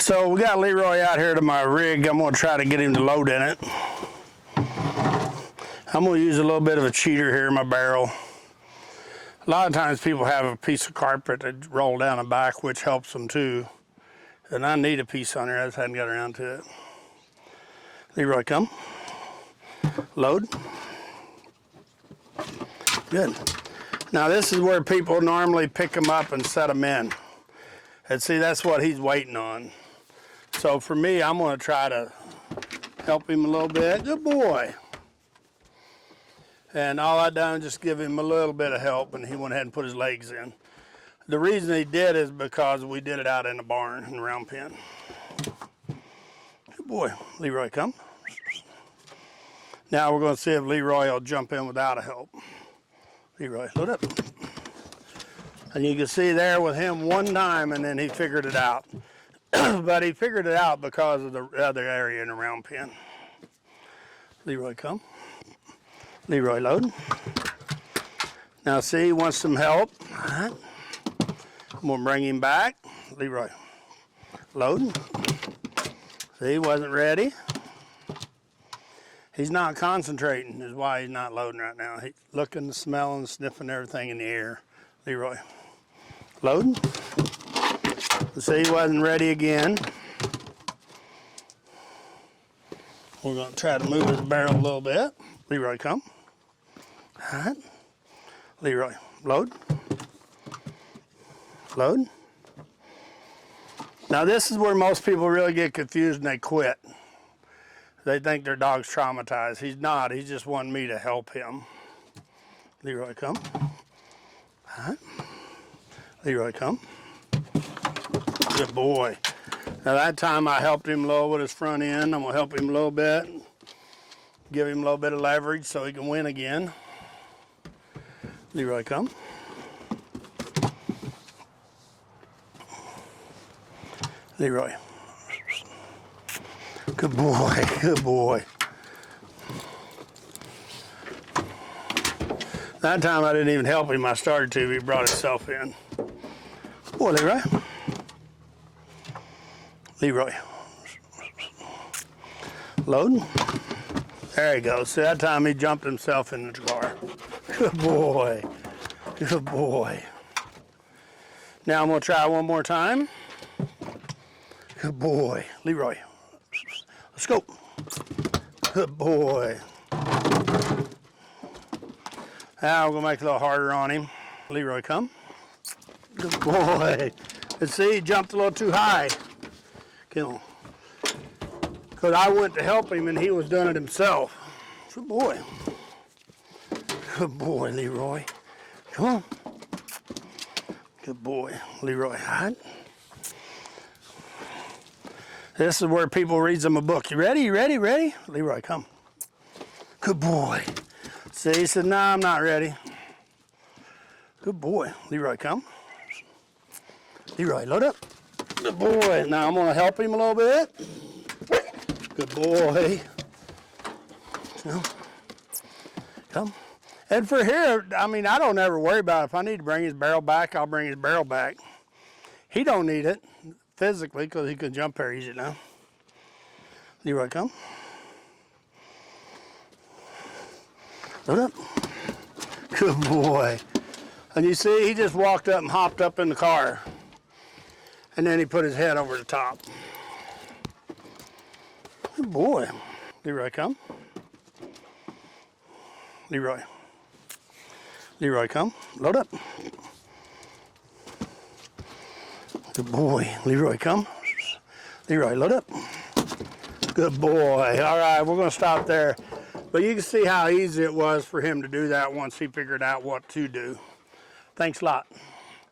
So we got Leroy out here to my rig. I'm gonna try to get him to load in it. I'm gonna use a little bit of a cheater here in my barrel. A lot of times people have a piece of carpet that roll down the back, which helps them too. And I need a piece on there, I just hadn't got around to it. Leroy, come. Load. Good. Now this is where people normally pick them up and set them in. And see, that's what he's waiting on. So for me, I'm gonna try to help him a little bit. Good boy. And all I done is just give him a little bit of help, and he went ahead and put his legs in. The reason he did is because we did it out in the barn, in the round pen. Good boy. Leroy, come. Now we're gonna see if Leroy will jump in without a help. Leroy, load up. And you can see there with him one time, and then he figured it out. But he figured it out because of the other area in the round pen. Leroy, come. Leroy, load. Now see, he wants some help. All right. I'm gonna bring him back. Leroy, load. See, he wasn't ready. He's not concentrating is why he's not loading right now. He's looking, smelling, sniffing everything in the air. Leroy, load. See, he wasn't ready again. We're gonna try to move his barrel a little bit. Leroy, come. All right. Leroy, load. Load. Now this is where most people really get confused and they quit. They think their dog's traumatized. He's not, he's just wanting me to help him. Leroy, come. All right. Leroy, come. Good boy. Now that time I helped him low with his front end. I'm gonna help him a little bit. Give him a little bit of leverage so he can win again. Leroy, come. Leroy. Good boy, good boy. That time I didn't even help him. I started to, he brought himself in. Boy, Leroy. Leroy. Load. There he goes. See, that time he jumped himself in the car. Good boy. Good boy. Now I'm going to try one more time. Good boy. Leroy. Let's go. Good boy. Now we're going to make it a little harder on him. Leroy, come. Good boy. And see, he jumped a little too high. Kill him. Because I went to help him and he was doing it himself. Good boy. Good boy, Leroy. Come on. Good boy, Leroy. All right. This is where people read them a book. You ready? You ready? Ready? Leroy, come. Good boy. See, he said, nah, I'm not ready. Good boy. Leroy, come. Leroy, load up. Good boy. Now I'm going to help him a little bit. Good boy. Come. Come. And for here, I mean, I don't ever worry about it. If I need to bring his barrel back, I'll bring his barrel back. He don't need it physically because he can jump there easy now. Leroy, come. Load up. Good boy. And you see, he just walked up and hopped up in the car. And then he put his head over the top. Good boy. Leroy, come. Leroy. Leroy, come. Load up. Good boy. Leroy, come. Leroy, load up. Good boy. All right, we're going to stop there. But you can see how easy it was for him to do that once he figured out what to do. Thanks a lot.